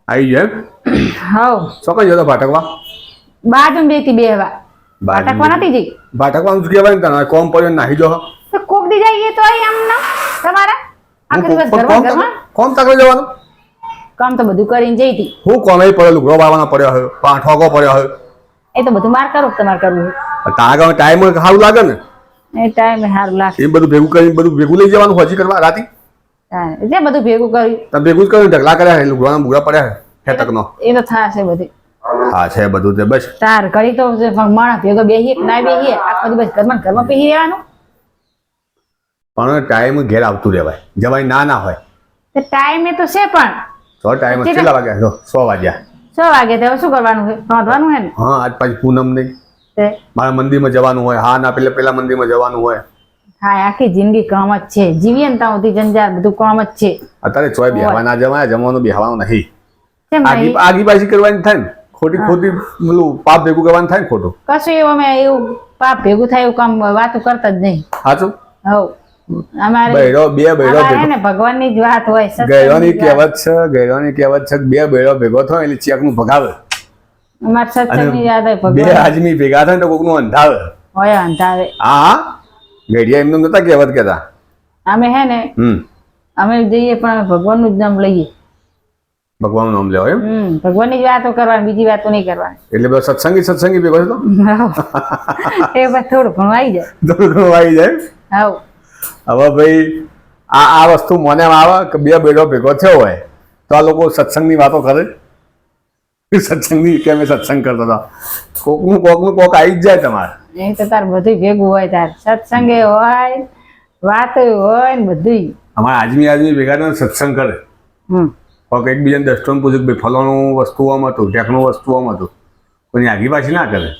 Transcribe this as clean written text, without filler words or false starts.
આવી જાય હાઉ શું કઈ જતો ભાટકવા બાજુ બેતી બે હવા ભાટકવા નથી જઈ ભાટકવાનું જ કહેવાય ને તને કોમ પડ્યો નાહી જો તો કોક દી જઈએ તો આમ ના તમારા આખો દિવસ ઘરમાં કોમ તકલે જવાનું કામ તો બધું કરીને જઈ હતી હું કોમે પડ્યો લુગડો બાવાનો પડ્યો હોય પાઠોકો પડ્યો હોય એ તો બધું માર કરું તમારે કરવું તારા ગામ ટાઈમ સારું લાગે ને એ ટાઈમે સારું લાગે એ બધું ભેગું કરીને બધું ભેગું લઈ જવાનું હજી કરવા રાતી જે બધું ભેગું કર્યું તમે ભેગું જ કર્યું ઢગલા કર્યા લુગડાના બુગડા પડ્યા હેતકનો એ તો થાશે બધું હા છે બધું તે બસ તાર કરી તો માણસ ભેગો બેહીએ ના બેહીએ આખો દિવસ ઘરમાં બેહી રહેવાનું પણ ટાઈમ ઘેર આવતું રહેવાય જવાય ના હોય તે ટાઈમે તો છે પણ તો ટાઈમ કેટલા વાગ્યા જો 100 વાગ્યા 6 વાગે તો શું કરવાનું છે નોંધવાનું છે ને હા આજ પાછી પૂનમ નહીં તે મારા મંદિરમાં જવાનું હોય હા ના પેલા મંદિરમાં જવાનું હોય હા આખી જિંદગી કામ જ છે જીવીએ ને ત્યાં સુધી જંજાર બધું કામ જ છે અત્યારે ચોય બેહવા ના જવાય જમવાનું બેહવાનું નહીં કેમ નહીં? આગી પાછી કરવાની થાય ને ખોટી પેલું પાપ ભેગું કરવાનું થાય ને ખોટું કશું એવું અમે એવું પાપ ભેગું થાય એવું કામ વાતો કરતા જ નહીં સાચું હવ અમારે બૈરો અમારે હે ને ભગવાનની જ વાત હોય ગૈરોની કહેવત છે બે બૈરો ભેગો થાય એટલે ચેકનું ભગાવે અમારે સત્સંગની યાદ હોય બે ભગવાન આદમી ભેગા થાય તો કોકનું અંધાવે હોય અંધારે હા ગેડિયા એમનું નતા કહેવત કહેતા અમે હે ને અમે જઈએ પણ અમે ભગવાનનું જ નામ લઈએ ભગવાનનું નામ લેવા એમ ભગવાનની જ વાતો કરવાની બીજી વાતો નહીં કરવાની એટલે બધો સત્સંગી ભેગો છે તો એ બસ થોડું ઘણું આવી જાય થોડું ઘણું આવી જાય હવ હવે ભાઈ આ વસ્તુ મને એમ આવે કે બે બેડો ભેગો થયો હોય તો આ લોકો સત્સંગની વાતો કરે સત્સંગની કે અમે સત્સંગ કરતા હતા કોકનું કોક આવી જ જાય તમારે એ તો તાર બધું ભેગું હોય તાર સત્સંગે હોય વાતો હોય ને બધું અમારા આદમી ભેગા થઈને સત્સંગ કરે કોક એકબીજાને દસ્તોને પૂછ્યું કે ભાઈ ફલાણું વસ્તુ આમ હતું ટેકનું વસ્તુ આમ હતું કોઈની આગી પાછી ના કરે